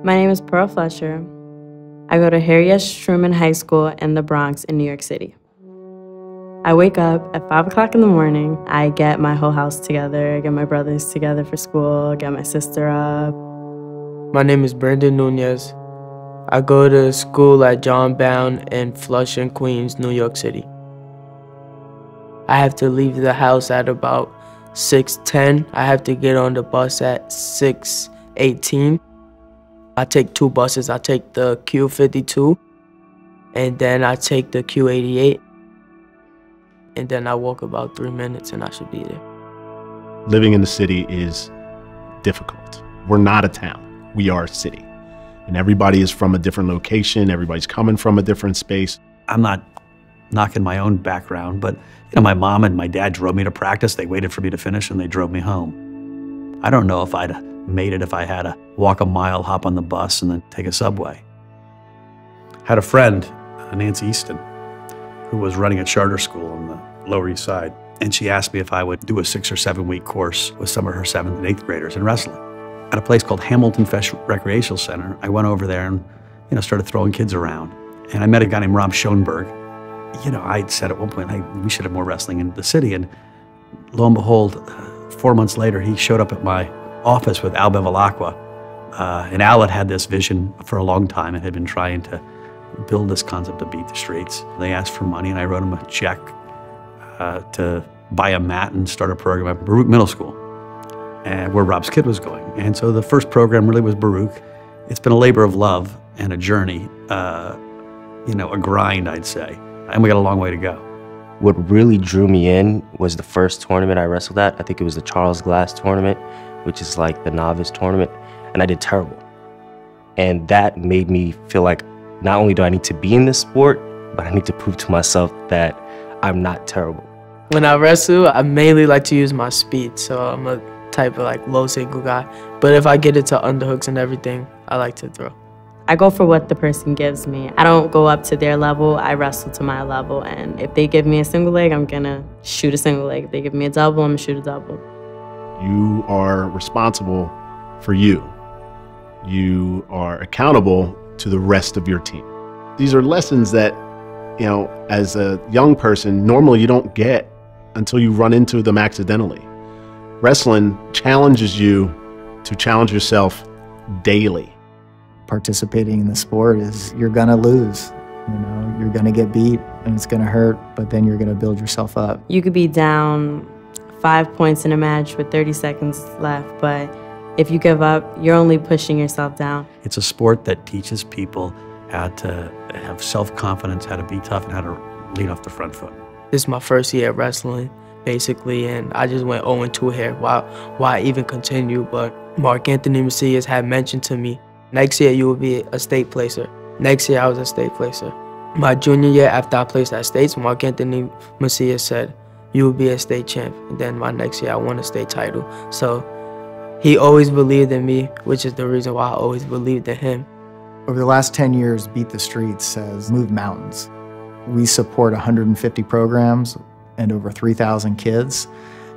My name is Pearl Fletcher. I go to Truman High School in the Bronx in New York City. I wake up at 5 o'clock in the morning. I get my whole house together, I get my brothers together for school, get my sister up. My name is Nuñez. I go to school at John Bowne in Flushing, Queens, New York City. I have to leave the house at about 6:10. I have to get on the bus at 6:18. I take two buses. I take the Q52, and then I take the Q88, and then I walk about 3 minutes and I should be there. Living in the city is difficult. We're not a town, we are a city. And everybody is from a different location, everybody's coming from a different space. I'm not knocking my own background, but my mom and my dad drove me to practice. They waited for me to finish and they drove me home. I don't know if I'd made it if I had to walk a mile, hop on the bus, and then take a subway. Had a friend, Nancy Easton, who was running a charter school on the Lower East Side, and she asked me if I would do a 6 or 7 week course with some of her 7th and 8th graders in wrestling. At a place called Hamilton Recreational Center, I went over there and started throwing kids around. And I met a guy named Rob Schoenberg. I'd said at one point, hey, we should have more wrestling in the city. And lo and behold, 4 months later, he showed up at my office with Al Bevilacqua. And Al had this vision for a long time and had been trying to build this concept of Beat the Streets. They asked for money, and I wrote him a check to buy a mat and start a program at Baruch Middle School, where Rob's kid was going. And so the first program really was Baruch. It's been a labor of love and a journey, a grind, I'd say. And we got a long way to go. What really drew me in was the first tournament I wrestled at. I think it was the Charles Glass tournament, which is like the novice tournament, and I did terrible. And that made me feel like not only do I need to be in this sport, but I need to prove to myself that I'm not terrible. When I wrestle, I mainly like to use my speed, so I'm a type of low single guy. But if I get it to underhooks and everything, I like to throw. I go for what the person gives me. I don't go up to their level, I wrestle to my level. And if they give me a single leg, I'm gonna shoot a single leg. If they give me a double, I'm gonna shoot a double. You are responsible for you. You are accountable to the rest of your team. These are lessons that, as a young person, normally you don't get until you run into them accidentally. Wrestling challenges you to challenge yourself daily. Participating in the sport is you're gonna lose. You're gonna get beat and it's gonna hurt, but then you're gonna build yourself up. You could be down 5 points in a match with 30 seconds left, but if you give up, you're only pushing yourself down. It's a sport that teaches people how to have self-confidence, how to be tough, and how to lead off the front foot. This is my first year at wrestling, basically, and I just went 0-2 here. Why even continue? But Mark Anthony Macias had mentioned to me, next year you will be a state placer. Next year I was a state placer. My junior year after I placed at states, Mark Anthony Macias said, you will be a state champ. And then my next year I won a state title. So he always believed in me, which is the reason why I always believed in him. Over the last 10 years, Beat the Streets has moved mountains. We support 150 programs and over 3,000 kids.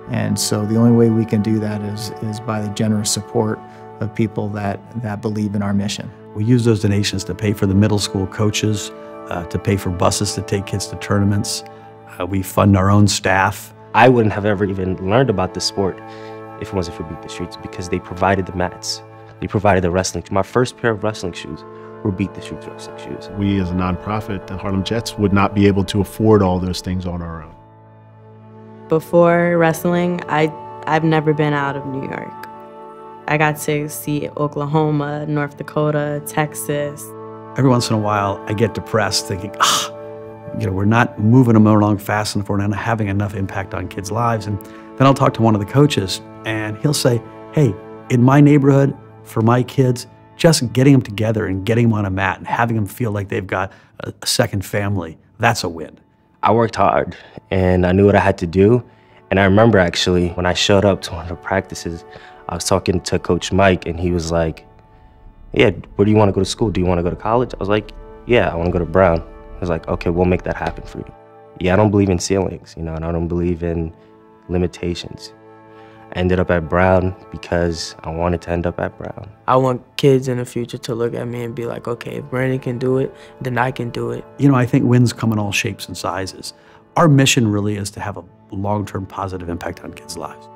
And so the only way we can do that is by the generous support of people that believe in our mission. We use those donations to pay for the middle school coaches, to pay for buses to take kids to tournaments. We fund our own staff. I wouldn't have ever even learned about this sport if it wasn't for Beat the Streets, because they provided the mats. They provided the wrestling. My first pair of wrestling shoes were Beat the Streets wrestling shoes. We as a nonprofit, the Harlem Jets, would not be able to afford all those things on our own. Before wrestling, I've never been out of New York. I got to see Oklahoma, North Dakota, Texas. Every once in a while, I get depressed thinking, we're not moving them along fast enough, we're not having enough impact on kids' lives. And then I'll talk to one of the coaches and he'll say, hey, in my neighborhood, for my kids, just getting them together and getting them on a mat and having them feel like they've got a second family, that's a win. I worked hard and I knew what I had to do. And I remember actually when I showed up to one of the practices, I was talking to Coach Mike and he was like, yeah, where do you want to go to school? Do you want to go to college? I was like, yeah, I want to go to Brown. He was like, okay, we'll make that happen for you. Yeah, I don't believe in ceilings, and I don't believe in limitations. I ended up at Brown because I wanted to end up at Brown. I want kids in the future to look at me and be like, okay, if Brandon can do it, then I can do it. You know, I think wins come in all shapes and sizes. Our mission really is to have a long-term positive impact on kids' lives.